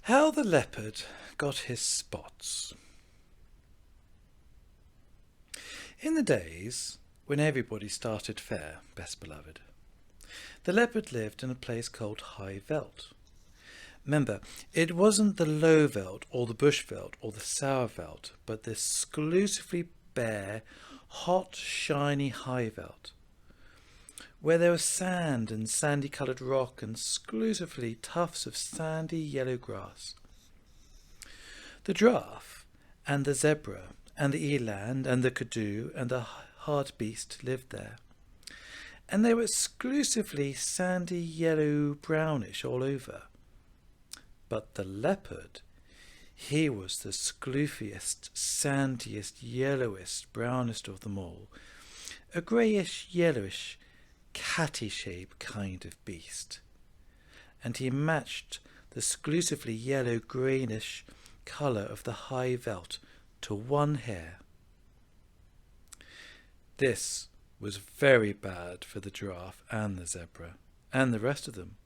How the Leopard Got His Spots. In the days when everybody started fair, best beloved, the leopard lived in a place called High Veld. Remember, it wasn't the low veld or the bush veld or the sour veld, but the exclusively bare, hot, shiny high veld, where there was sand and sandy-coloured rock and exclusively tufts of sandy yellow grass. The giraffe and the zebra and the eland and the kudu and the hartebeest lived there, and they were exclusively sandy yellow brownish all over. But the leopard, he was the scloofiest, sandiest, yellowest, brownest of them all, a greyish, yellowish, catty-shaped kind of beast, and he matched the exclusively yellow-greenish colour of the high veld to one hair. This was very bad for the giraffe and the zebra and the rest of them,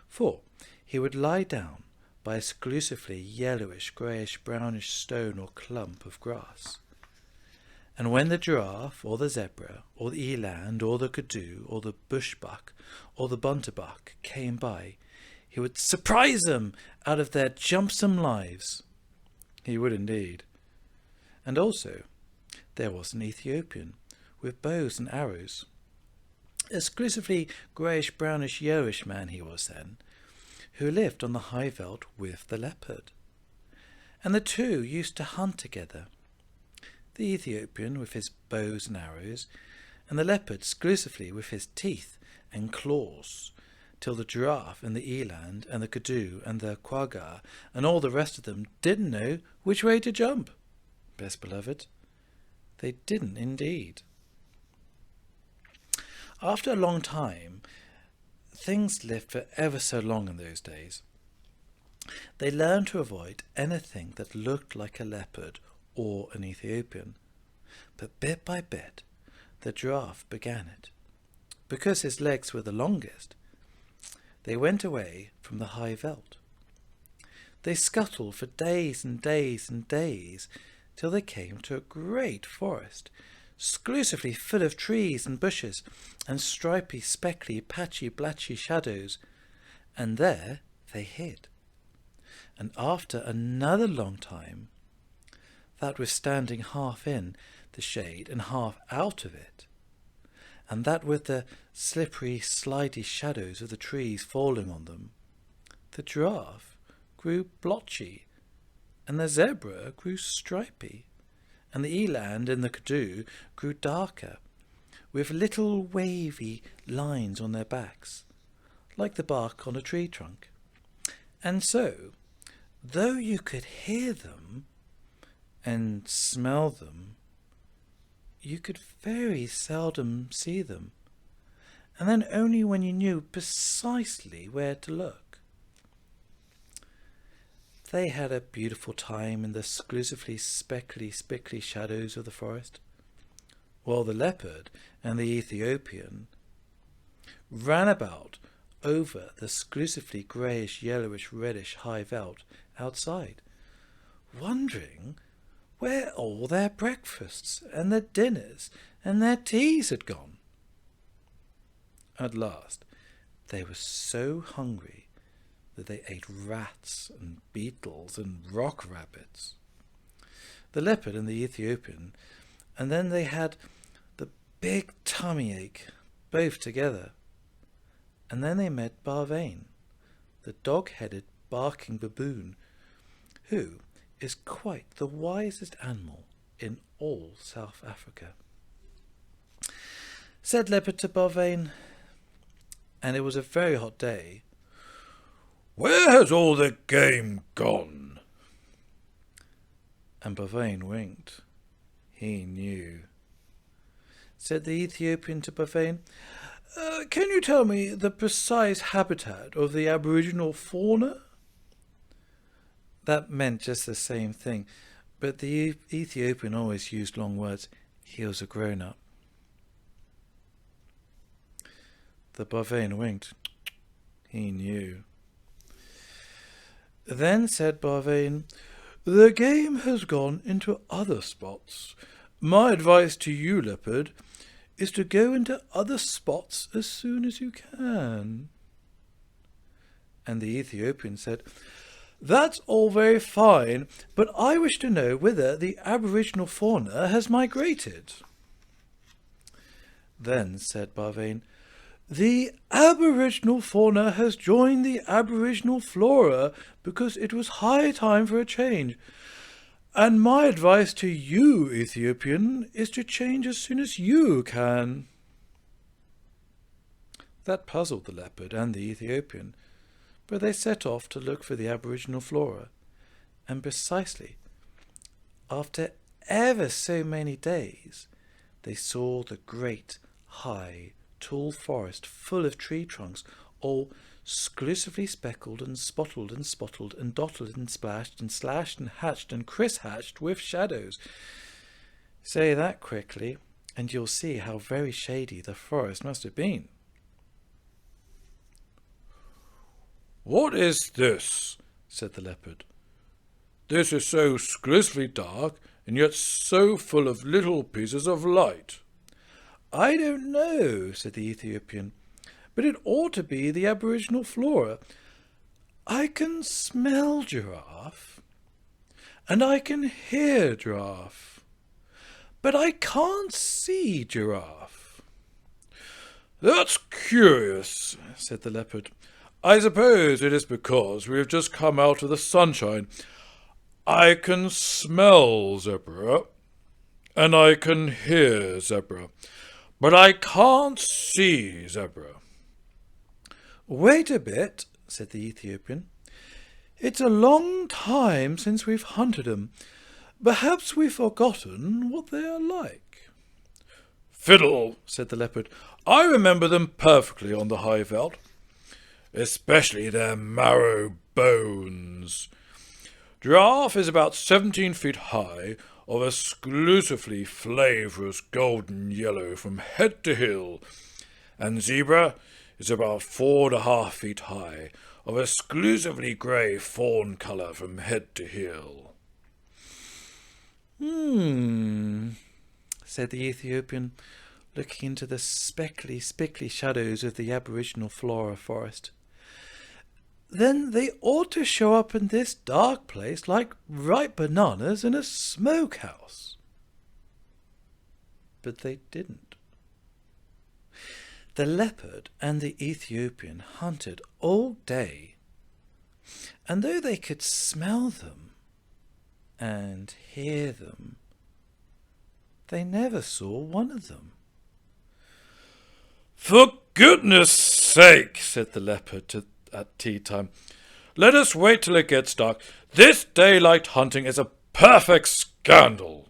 for he would lie down by a exclusively yellowish, greyish, brownish stone or clump of grass, and when the giraffe or the zebra or the eland or the kudu or the bushbuck or the bunterbuck came by, he would surprise them out of their jumpsome lives. He would indeed. And also there was an Ethiopian with bows and arrows, exclusively greyish, brownish, yellowish man he was then, who lived on the high veld with the leopard. And the two used to hunt together, the Ethiopian with his bows and arrows, and the leopard exclusively with his teeth and claws, till the giraffe and the eland and the kudu and the quagga and all the rest of them didn't know which way to jump. Best beloved, they didn't indeed. After a long time, things lived for ever so long in those days. They learned to avoid anything that looked like a leopard or an Ethiopian, but bit by bit the giraffe began it. Because his legs were the longest, they went away from the high veld. They scuttled for days and days and days till they came to a great forest, exclusively full of trees and bushes and stripy, speckly, patchy, blatchy shadows, and there they hid. And after another long time, that was standing half in the shade and half out of it, and that with the slippery, slidey shadows of the trees falling on them, the giraffe grew blotchy, and the zebra grew stripy, and the eland and the kudu grew darker, with little wavy lines on their backs, like the bark on a tree trunk. And so, though you could hear them and smell them, you could very seldom see them, and then only when you knew precisely where to look. They had a beautiful time in the exclusively speckly, spickly shadows of the forest, while the leopard and the Ethiopian ran about over the exclusively greyish, yellowish, reddish high veld outside, wondering where all their breakfasts and their dinners and their teas had gone. At last they were so hungry that they ate rats and beetles and rock rabbits, the leopard and the Ethiopian, and then they had the big tummy ache both together. And then they met Barvain, the dog-headed barking baboon, who is quite the wisest animal in all South Africa. Said Leopard to Barvain, and it was a very hot day, "Where has all the game gone?" And Barvain winked. He knew. Said the Ethiopian to Barvain, "Can you tell me the precise habitat of the aboriginal fauna?" That meant just the same thing, but the Ethiopian always used long words. He was a grown-up. The Barvain winked. He knew. Then said Barvain, "The game has gone into other spots. My advice to you, Leopard, is to go into other spots as soon as you can." And the Ethiopian said, "That's all very fine, but I wish to know whither the aboriginal fauna has migrated." Then said Barvain, "The aboriginal fauna has joined the aboriginal flora because it was high time for a change. And my advice to you, Ethiopian, is to change as soon as you can." That puzzled the leopard and the Ethiopian, but they set off to look for the aboriginal flora, and precisely after ever so many days they saw the great, high, tall forest full of tree trunks, all exclusively speckled and spotted and spotted and dotted and splashed and slashed and hatched and criss-hatched with shadows. Say that quickly, and you'll see how very shady the forest must have been. "What is this?" said the leopard. "This is so exclusively dark, and yet so full of little pieces of light." "I don't know," said the Ethiopian, "but it ought to be the aboriginal flora. I can smell giraffe, and I can hear giraffe, but I can't see giraffe." "That's curious," said the leopard. "I suppose it is because we have just come out of the sunshine. I can smell zebra, and I can hear zebra, but I can't see zebra." "Wait a bit," said the Ethiopian. "It's a long time since we've hunted 'em. Perhaps we've forgotten what they are like." "Fiddle," said the leopard. "I remember them perfectly on the high veld, especially their marrow bones. Giraffe is about 17 feet high, of exclusively flavourous golden yellow from head to heel, and zebra is about 4.5 feet high, of exclusively grey fawn colour from head to heel." Said the Ethiopian, looking into the spickly shadows of the aboriginal flora forest. "Then they ought to show up in this dark place like ripe bananas in a smokehouse." But they didn't. The leopard and the Ethiopian hunted all day, and though they could smell them and hear them, they never saw one of them. "For goodness sake," said the leopard at tea time, "let us wait till it gets dark. This daylight hunting is a perfect scandal."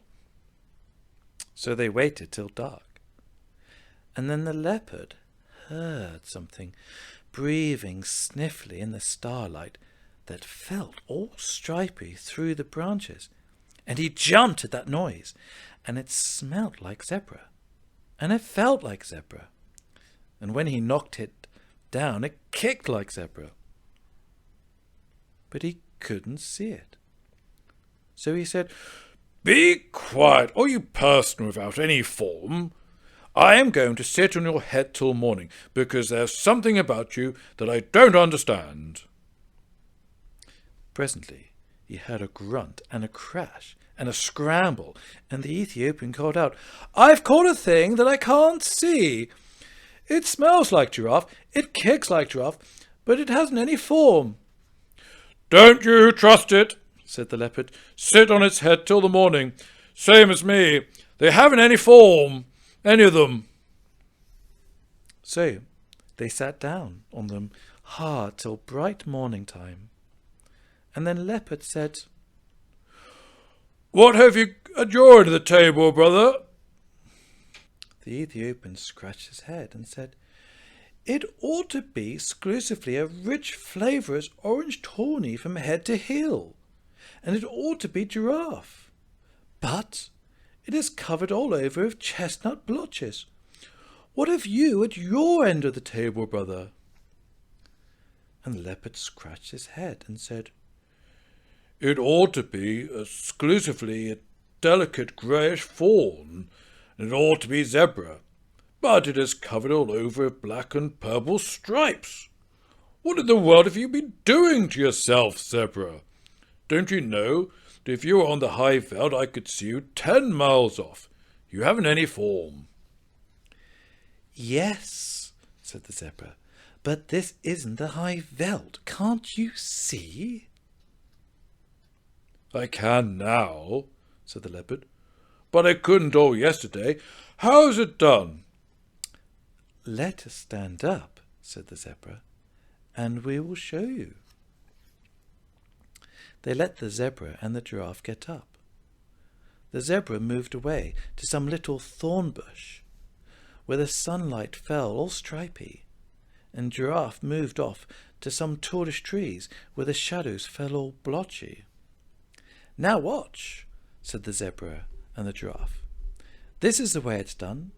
So they waited till dark, and then the leopard heard something breathing sniffly in the starlight that felt all stripy through the branches, and he jumped at that noise, and it smelt like zebra, and it felt like zebra, and when he knocked it down it kicked like zebra, but he couldn't see it. So he said, "Be quiet, or you person without any form. I am going to sit on your head till morning, because there's something about you that I don't understand." Presently he heard a grunt and a crash and a scramble, and the Ethiopian called out, "I've caught a thing that I can't see. It smells like giraffe, it kicks like giraffe, but it hasn't any form." "Don't you trust it," said the leopard. "Sit on its head till the morning. Same as me. They haven't any form, any of them." So they sat down on them hard till bright morning time, and then Leopard said, "What have you adjourned to the table, brother?" The Ethiopian scratched his head and said, "It ought to be exclusively a rich, flavourous orange tawny from head to heel, and it ought to be giraffe. But it is covered all over with chestnut blotches. What have you at your end of the table, brother?" And the leopard scratched his head and said, It ought to be exclusively a delicate greyish fawn, and it ought to be zebra, but it is covered all over with black and purple stripes. What in the world have you been doing to yourself, zebra? Don't you know that if you were on the high veld I could see you 10 miles off? You haven't any form." "Yes," said the zebra, "but this isn't the high veld. Can't you see?" "I can now," said the leopard, "but I couldn't all yesterday. How is it done?" "Let us stand up," said the zebra, "and we will show you." They let the zebra and the giraffe get up. The zebra moved away to some little thorn bush, where the sunlight fell all stripy, and giraffe moved off to some tallish trees where the shadows fell all blotchy. "Now watch," said the zebra and the giraffe. "This is the way it's done.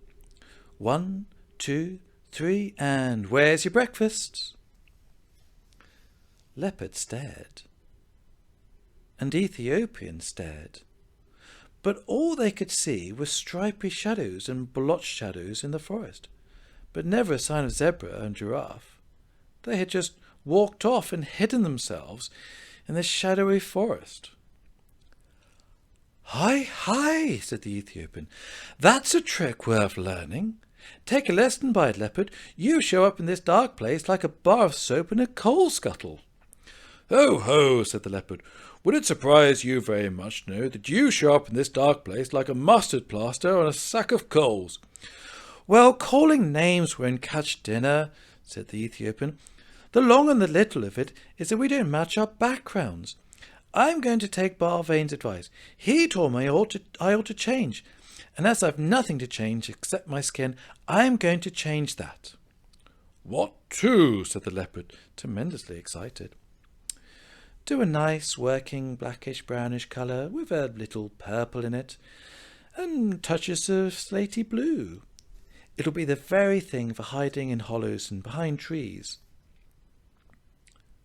1, 2, 3, and where's your breakfast?" Leopard stared, and Ethiopian stared, but all they could see were stripy shadows and blotched shadows in the forest, but never a sign of zebra and giraffe. They had just walked off and hidden themselves in the shadowy forest. "Hi, hi," said the Ethiopian. "That's a trick worth learning. Take a lesson by it, Leopard. You show up in this dark place like a bar of soap in a coal scuttle." "Ho, ho," said the leopard. "Would it surprise you very much to know that you show up in this dark place like a mustard plaster on a sack of coals?" "Well, calling names won't catch dinner," said the Ethiopian. "The long and the little of it is that we don't match our backgrounds. I'm going to take Barvane's advice. He told me I ought to change, and as I've nothing to change except my skin, I'm going to change that." "What to?" said the leopard, tremendously excited. "To a nice working blackish brownish colour with a little purple in it, and touches of slaty blue. It'll be the very thing for hiding in hollows and behind trees."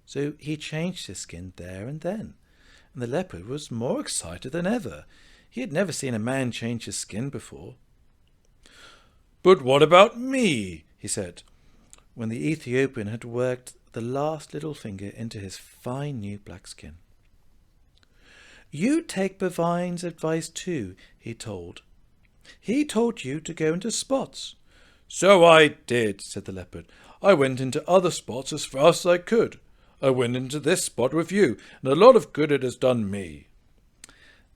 So he changed his skin there and then, and the leopard was more excited than ever. He had never seen a man change his skin before. "But what about me?" he said, when the Ethiopian had worked the last little finger into his fine new black skin. "You take Barvane's advice too," he told. "He told you to go into spots." "So I did," said the leopard. "I went into other spots as fast as I could. I went into this spot with you, and a lot of good it has done me."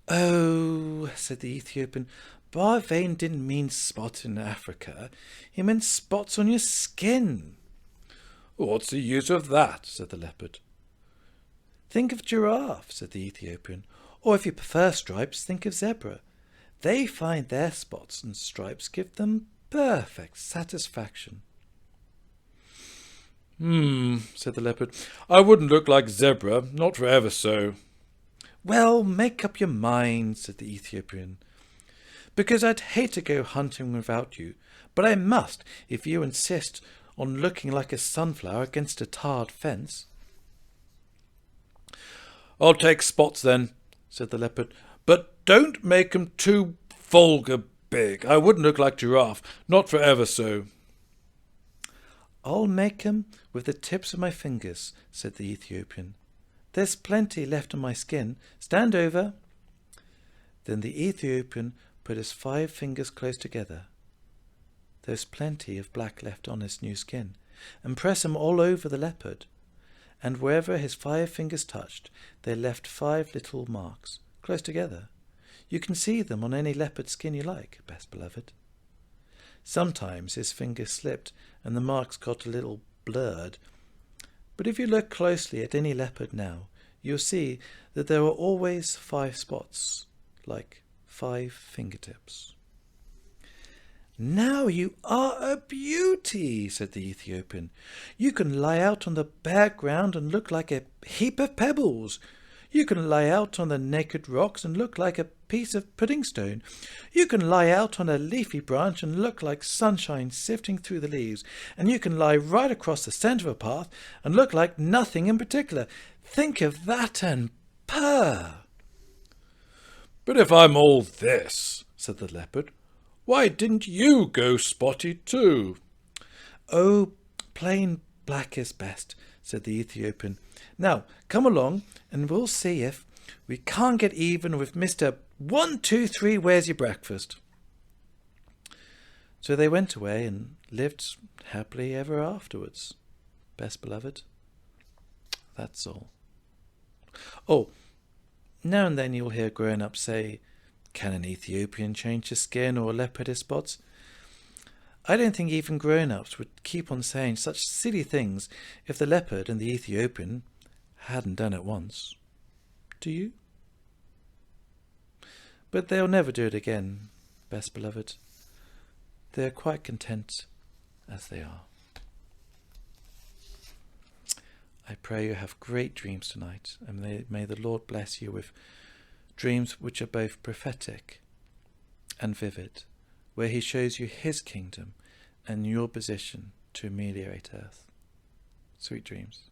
"Oh," said the Ethiopian, "Barvane didn't mean spots in Africa. He meant spots on your skin." "What's the use of that?" said the leopard. "Think of giraffe," said the Ethiopian, "or if you prefer stripes, think of zebra. They find their spots and stripes give them perfect satisfaction." Said the leopard. "I wouldn't look like zebra, not for ever so." "Well, make up your mind," said the Ethiopian, "because I'd hate to go hunting without you, but I must if you insist on looking like a sunflower against a tarred fence." "I'll take spots then," said the leopard, "but don't make 'em too vulgar big. I wouldn't look like giraffe, not for ever so." "I'll make 'em with the tips of my fingers," said the Ethiopian. "There's plenty left on my skin. Stand over." Then the Ethiopian put his 5 fingers close together. There's plenty of black left on his new skin, and press 'em all over the leopard. And wherever his 5 fingers touched, they left 5 little marks, close together. You can see them on any leopard skin you like, best beloved. Sometimes his fingers slipped and the marks got a little blurred, but if you look closely at any leopard now, you'll see that there are always 5 spots, like 5 fingertips. "Now you are a beauty," said the Ethiopian. "You can lie out on the bare ground and look like a heap of pebbles. You can lie out on the naked rocks and look like a piece of pudding stone. You can lie out on a leafy branch and look like sunshine sifting through the leaves. And you can lie right across the centre of a path and look like nothing in particular. Think of that and Purr! But if I'm all this, said the leopard, why didn't you go spotty too? Oh, plain black is best, said the Ethiopian. Now, come along, and we'll see if we can't get even with Mr. 123, where's your breakfast? So they went away and lived happily ever afterwards. Best beloved, that's all. Oh, now and then you'll hear grown-ups say, can an Ethiopian change his skin or a leopard his spots? I don't think even grown-ups would keep on saying such silly things if the leopard and the Ethiopian hadn't done it once. Do you? But they'll never do it again, best beloved. They are quite content as they are. I pray you have great dreams tonight, and may the Lord bless you with dreams which are both prophetic and vivid, where he shows you his kingdom and your position to ameliorate earth. Sweet dreams.